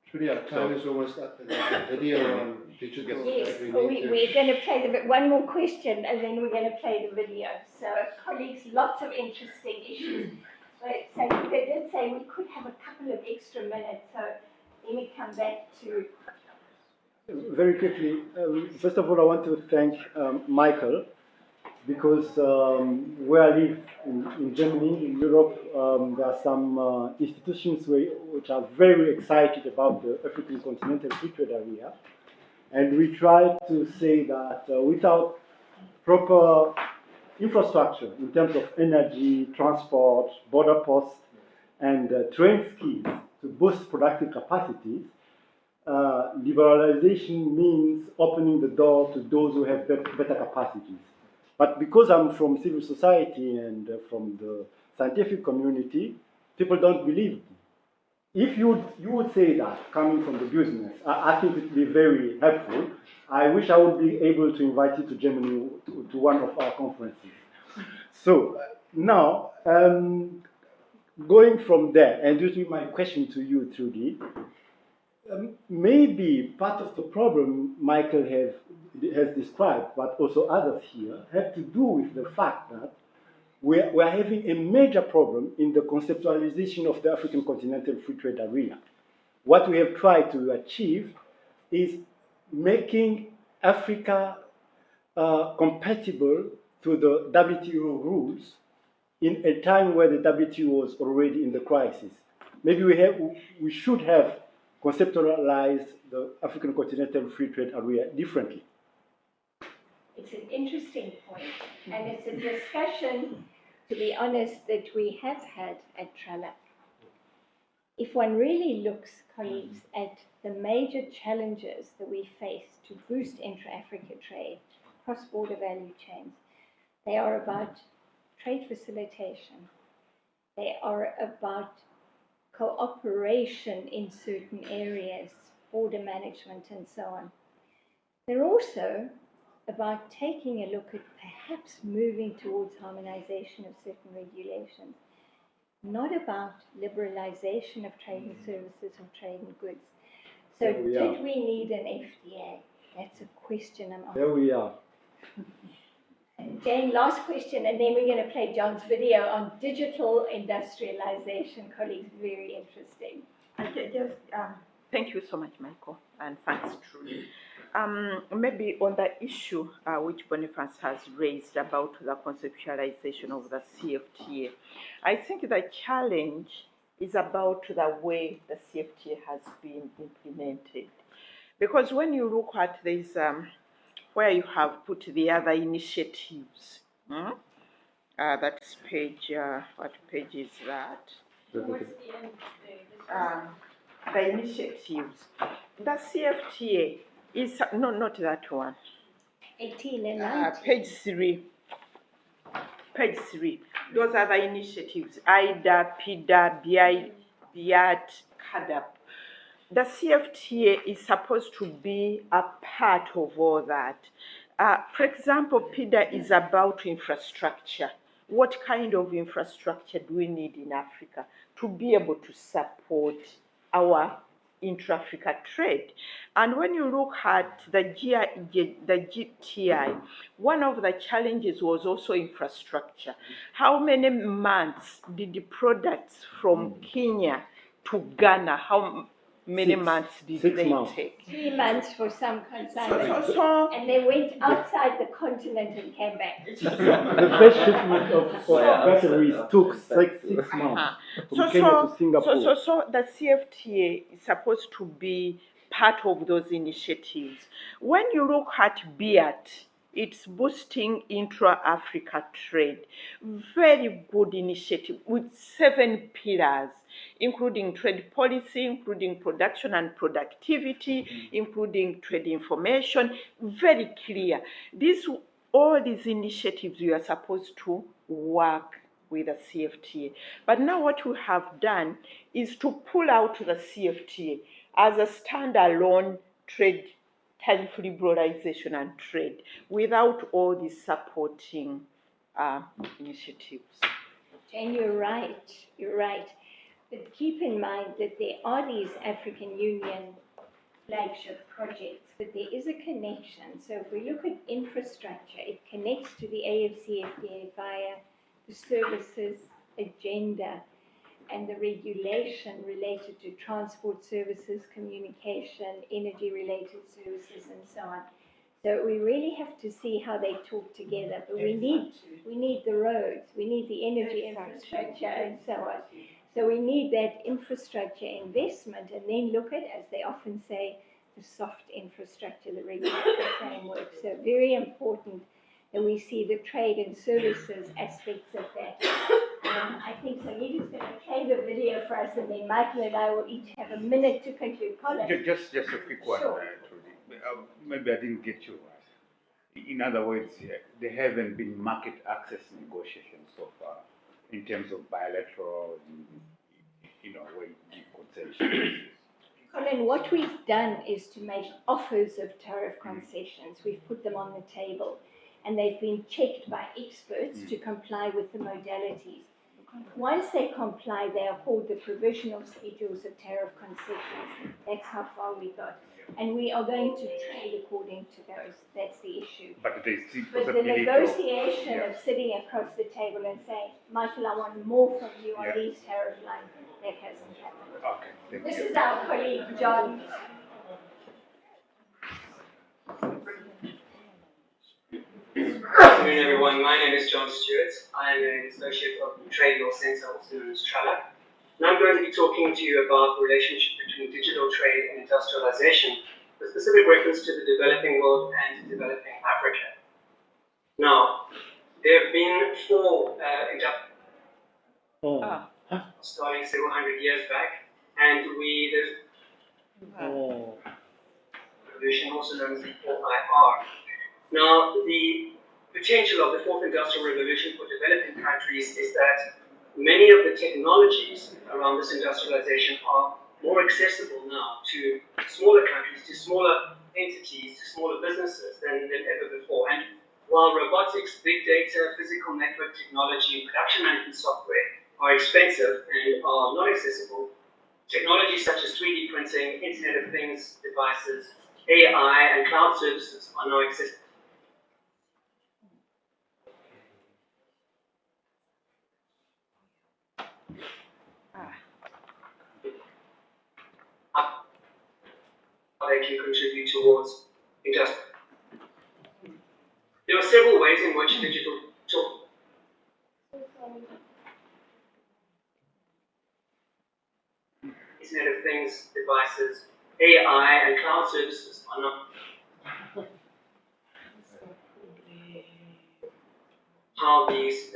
Trudy, our time is almost up. And there's a video on digital. Yes, that we need to- we're going to play one more question and then we're going to play the video. So, colleagues, lots of interesting issues. But they did say we could have a couple of extra minutes, so let me come back to. Very quickly, first of all, I want to thank Michael, because where I live in Germany, in Europe, there are some institutions which are very excited about the African Continental Free Trade Area. And we try to say that without proper infrastructure in terms of energy, transport, border posts, and train schemes to boost productive capacities, liberalization means opening the door to those who have better capacities. But because I'm from civil society and from the scientific community, people don't believe me. If you would say that coming from the business, I think it would be very helpful. I wish I would be able to invite you to Germany to one of our conferences. So now, going from there, and this is my question to you, Trudy, maybe part of the problem Michael has described, but also others here, have to do with the fact that we're having a major problem in the conceptualization of the African Continental Free Trade Area. What we have tried to achieve is making Africa compatible to the WTO rules in a time where the WTO was already in the crisis. Maybe we should have conceptualized the African Continental Free Trade Area differently. It's an interesting point, and it's a discussion, to be honest, that we have had at Trelleck. If one really looks, colleagues, at the major challenges that we face to boost intra-Africa trade, cross-border value chains, they are about trade facilitation. They are about cooperation in certain areas, border management and so on. They're also about taking a look at perhaps moving towards harmonization of certain regulations, not about liberalization of trade and services or trade and goods. So did we need an FTA? That's a question I'm asking. There we are. Jane, last question, and then we're going to play John's video on digital industrialization. Colleagues, very interesting. Thank you so much, Michael, and thanks, Trudy. Maybe on the issue which Boniface has raised about the conceptualization of the CFTA, I think the challenge is about the way the CFTA has been implemented. Because when you look at this, where you have put the other initiatives, that's page, what page is that? Towards the end, The initiatives. The CFTA is, no, not that one. 18 and 19. Page 3. Page 3. Those are the initiatives. IDA, PIDA, BIAT, CADAP. The CFTA is supposed to be a part of all that. For example, PIDA is about infrastructure. What kind of infrastructure do we need in Africa to be able to support our intra-Africa trade? And when you look at the GTI, one of the challenges was also infrastructure. How many months did the products from Kenya to Ghana, how many months did they take? 3 months for some consignments. So, And they went outside the continent and came back. The first shipment of batteries took 6 months from Kenya to Singapore. So the CFTA is supposed to be part of those initiatives. When you look at BIAT, It's boosting intra-Africa trade. Very good initiative with 7 pillars, including trade policy, including production and productivity, including trade information. Very clear. All these initiatives we are supposed to work with the CFTA. But now what we have done is to pull out the CFTA as a standalone trade, tariff liberalization and trade, without all these supporting initiatives. Jane, you're right, you're right. But keep in mind that there are these African Union flagship projects, but there is a connection. So if we look at infrastructure, it connects to the AfCFTA via the services agenda and the regulation related to transport services, communication, energy-related services, and so on. So we really have to see how they talk together. But we need the roads, we need the energy infrastructure, and so on. So we need that infrastructure investment, and then look at, as they often say, the soft infrastructure, the regulatory framework. So very important that we see the trade and services aspects of that. I think Sangeeta's going to play the video for us, and then Michael and I will each have a minute to conclude. Colin. Just a quick one, Sure. Trudy. Maybe I didn't get you. In other words, there haven't been market access negotiations so far in terms of bilateral, where you concessions. Colin, what we've done is to make offers of tariff concessions. We've put them on the table, and they've been checked by experts to comply with the modalities. Once they comply, they are called the provisional schedules of tariff concessions. That's how far we got. And we are going to trade according to those. That's the issue. But there's still But the possibility negotiation of sitting across the table and saying, Michael, I want more from you on these tariff lines, that hasn't happened. Okay, thank This you. is our colleague, John. Good afternoon, everyone. My name is John Stewart. I am an associate of the Trade Law Centre, also known as Trala. And I'm going to be talking to you about the relationship between digital trade and industrialization, with specific reference to the developing world and developing Africa. Now, there have been 4 starting several hundred years back, and the revolution, also known as the 4IR. Now, the potential of the 4th Industrial Revolution for developing countries is that many of the technologies around this industrialization are more accessible now to smaller countries, to smaller entities, to smaller businesses than ever before. And while robotics, big data, physical network technology, and production management software are expensive and are not accessible, technologies such as 3D printing, Internet of Things devices, AI, and cloud services are now accessible. They can contribute towards industry. There are several ways in which digital Internet of Things devices, AI, and cloud services are not how these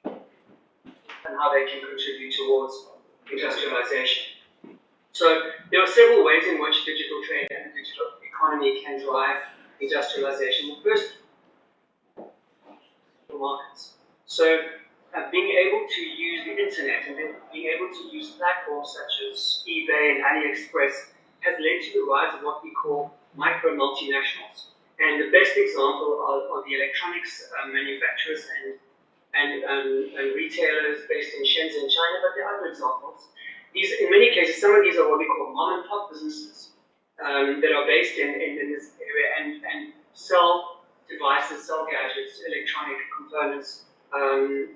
and how they can contribute towards industrialization. So there are several ways in which digital trade and the digital economy can drive industrialization. First, markets. So being able to use the internet and then being able to use platforms such as eBay and AliExpress has led to the rise of what we call micro multinationals. And the best example are the electronics manufacturers and retailers based in Shenzhen, China, but there are other examples. In many cases, some of these are what we call mom and pop businesses that are based in this area and sell devices, sell gadgets, electronic components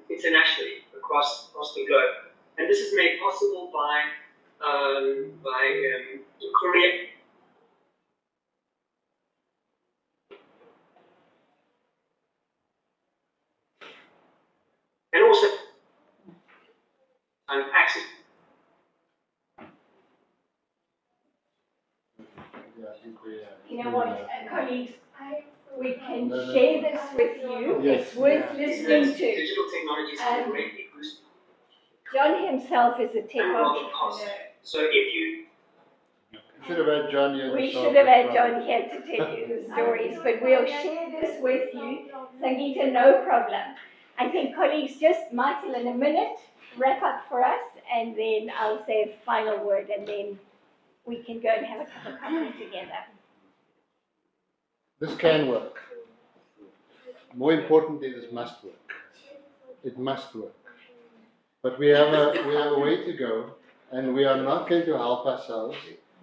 internationally across the globe. And this is made possible by Korea. And also access. think we You know what, colleagues, we can No, no. share this with you. Yes. It's worth listening to. Digital technologies can Um, greatly boost John himself is a tech and rather cost. entrepreneur. So if you should have had John here. to We solve should have this had problem. John here to tell you the stories, but we'll share this with you. Sangeeta, no problem. I think colleagues, just Michael in a minute, wrap up for us, and then I'll say a final word, and then we can go and have a cup of coffee together. This can work. More importantly, this must work. It must work. But we have a way to go, and we are not going to help ourselves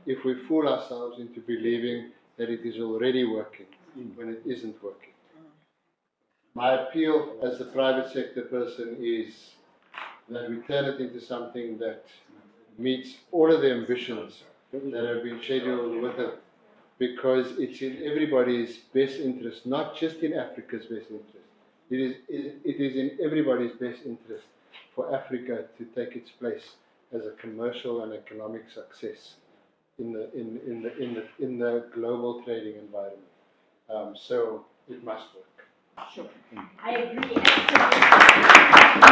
if we fool ourselves into believing that it is already working when it isn't working. My appeal as a private sector person is that we turn it into something that meets all of the ambitions that have been scheduled with it, because it's in everybody's best interest, not just in Africa's best interest. It is in everybody's best interest for Africa to take its place as a commercial and economic success in the global trading environment. So it must work. Sure. I agree absolutely.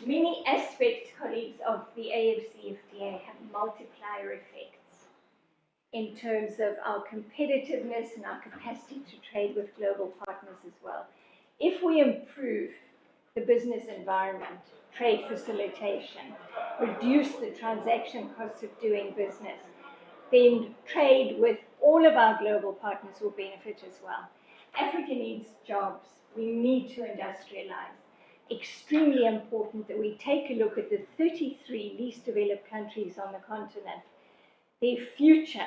Many aspects, colleagues, of the AfCFTA have multiplier effects in terms of our competitiveness and our capacity to trade with global partners as well. If we improve the business environment, trade facilitation, reduce the transaction costs of doing business, then trade with all of our global partners will benefit as well. Africa needs jobs. We need to industrialize. Extremely important that we take a look at the 33 least developed countries on the continent. Their future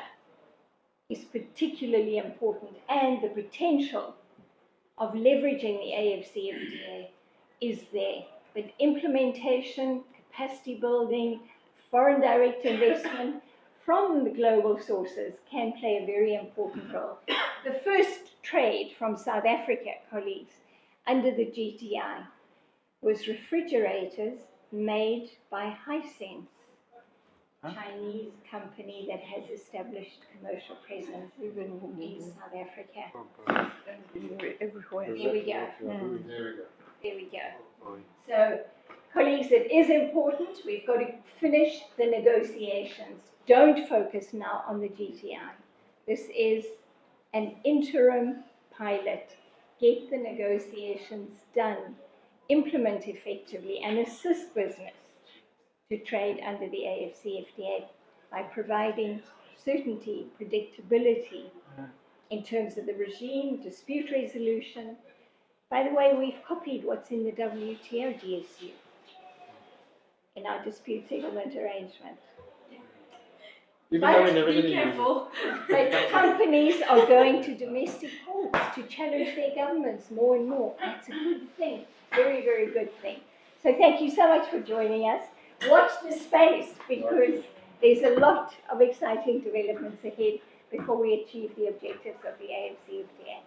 is particularly important, and the potential of leveraging the AfCFTA is there. But implementation, capacity building, foreign direct investment from the global sources can play a very important role. The first trade from South Africa, colleagues, under the GTI was refrigerators made by Hisense, Chinese company that has established commercial presence in South Africa. Everywhere. There we go. There we go. There we go. So, colleagues, it is important. We've got to finish the negotiations. Don't focus now on the GTI. This is an interim pilot. Get the negotiations done, implement effectively, and assist business to trade under the AfCFTA by providing certainty, predictability in terms of the regime, dispute resolution. By the way, we've copied what's in the WTO DSU in our dispute settlement arrangement. Even though we're never Be going to use it. careful. But companies are going to domestic courts to challenge their governments more and more. That's a good thing, very, very good thing. So thank you so much for joining us. Watch the space, because there's a lot of exciting developments ahead before we achieve the objectives of the AfCFTA.